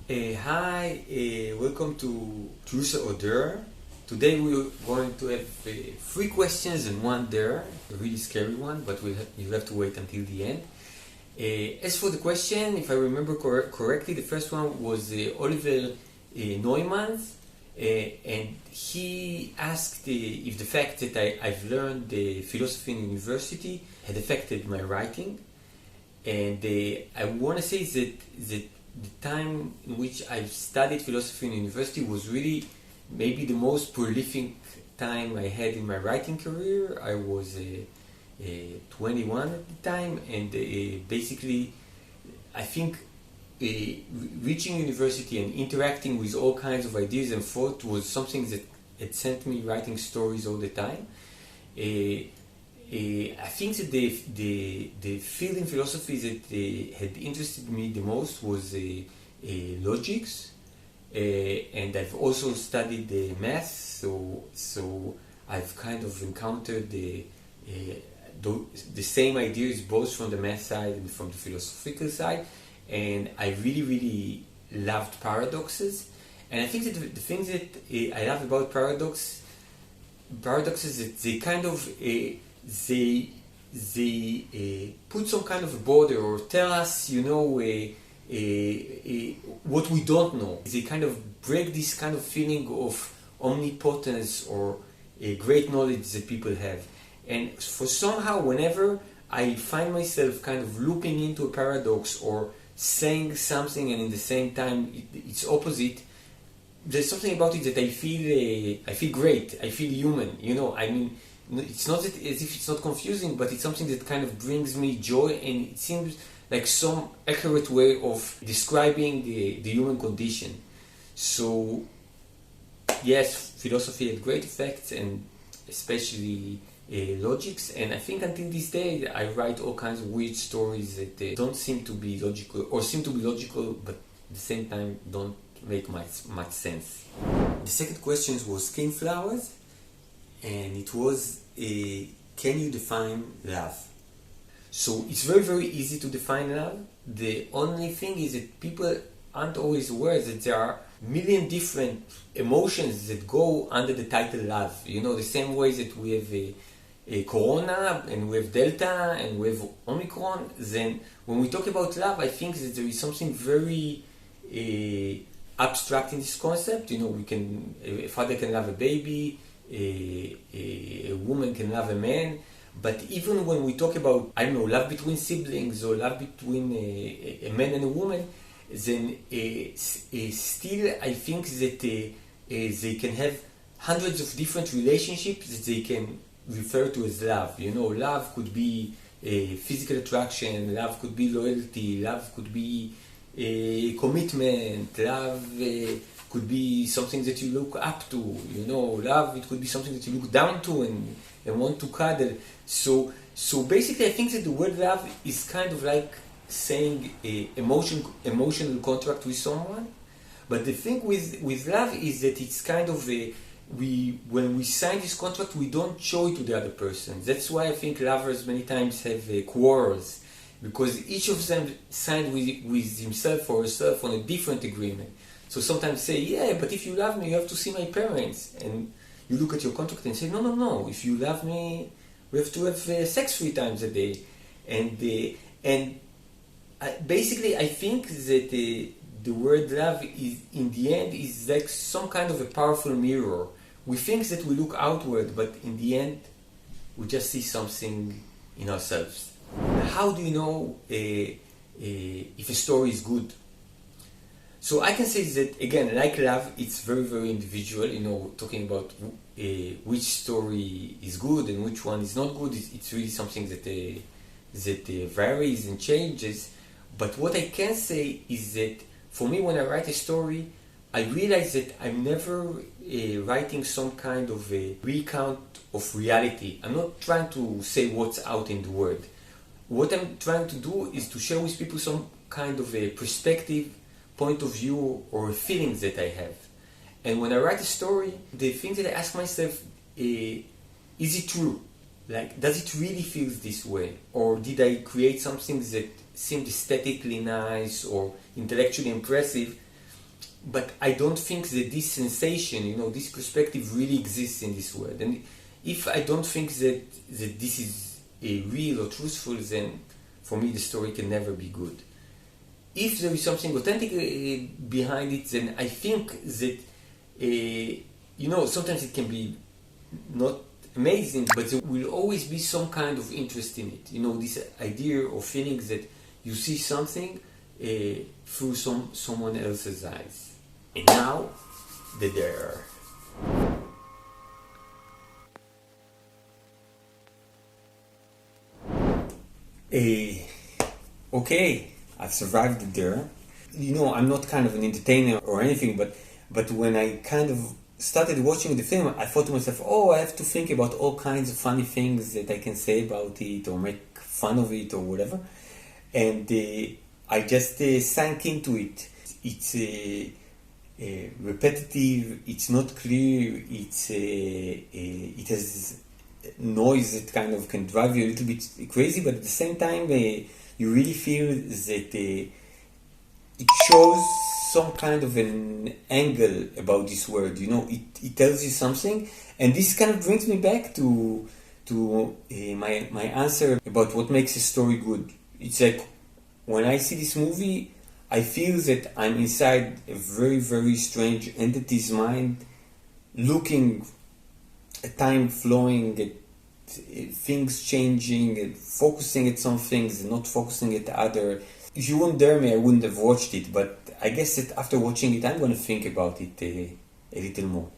Hi, welcome to Truth or Dare. Today we're going to have three questions and one dare, a really scary one, but you'll have to wait until the end. As for the question, if I remember correctly, the first one was Oliver Neumann, and he asked if the fact that I've learned philosophy in university had affected my writing. And I want to say that the time in which I've studied philosophy in university was really maybe the most prolific time I had in my writing career. I was 21 at the time, and basically I think reaching university and interacting with all kinds of ideas and thought was something that had sent me writing stories all the time. I think that the field in philosophy that had interested me the most was logics, and I've also studied math, so I've kind of encountered the same ideas both from the math side and from the philosophical side, and I really loved paradoxes. And I think that the thing that I love about paradoxes is that they kind of they put some kind of a border or tell us, what we don't know. They kind of break this kind of feeling of omnipotence or a great knowledge that people have. And for somehow, whenever I find myself kind of looping into a paradox or saying something and in the same time it's opposite, there's something about it that I feel great. I feel human. It's not as if it's not confusing, but it's something that kind of brings me joy, and it seems like some accurate way of describing the human condition. So, yes, philosophy had great effects, and especially logics. And I think until this day, I write all kinds of weird stories that don't seem to be logical, or seem to be logical, but at the same time don't make much sense. The second question was cane flowers. And it was, can you define love? So it's very easy to define love. The only thing is that people aren't always aware that there are a million different emotions that go under the title love. The same way that we have a Corona and we have Delta and we have Omicron. Then when we talk about love, I think that there is something very abstract in this concept. A father can love a baby, a woman can love a man, but even when we talk about, love between siblings or love between a man and a woman, then still I think that they can have hundreds of different relationships that they can refer to as love. Love could be physical attraction, love could be loyalty, love could be commitment, love could be something that you look up to, love, it could be something that you look down to and want to cuddle. So basically I think that the word love is kind of like saying emotional contract with someone. But the thing with love is that it's kind of when we sign this contract, we don't show it to the other person. That's why I think lovers many times have quarrels, because each of them signed with himself or herself on a different agreement. So sometimes say, yeah, but if you love me, you have to see my parents. And you look at your contract and say, no. If you love me, we have to have sex 3 times a day. Basically, I think that the word love is, in the end, is like some kind of a powerful mirror. We think that we look outward, but in the end, we just see something in ourselves. How do you know if a story is good? So I can say that, again, like love, it's very individual. Talking about which story is good and which one is not good, it's really something that varies and changes. But what I can say is that for me, when I write a story, I realize that I'm never writing some kind of a recount of reality. I'm not trying to say what's out in the world. What I'm trying to do is to share with people some kind of a perspective, point of view, or feelings that I have. And when I write a story, the thing that I ask myself, is it true? Like, does it really feel this way? Or did I create something that seemed aesthetically nice or intellectually impressive, but I don't think that this sensation, this perspective really exists in this world. And if I don't think that this is real or truthful, then for me the story can never be good. If there is something authentic behind it, then I think that, sometimes it can be not amazing, but there will always be some kind of interest in it. This idea or feeling that you see something through someone else's eyes. And now, the dare. Okay, I've survived the dare. I'm not kind of an entertainer or anything, but when I kind of started watching the film, I thought to myself, I have to think about all kinds of funny things that I can say about it or make fun of it or whatever. And I just sank into it. It's repetitive, it's not clear, it has noise that kind of can drive you a little bit crazy, but at the same time you really feel that it shows some kind of an angle about this world. It tells you something, and this kind of brings me back to my answer about what makes a story good. It's like when I see this movie, I feel that I'm inside a very, very strange entity's mind, looking at time flowing, at things changing, at focusing at some things, not focusing at other. If you wouldn't dare me, I wouldn't have watched it, but I guess that after watching it, I'm going to think about it a little more.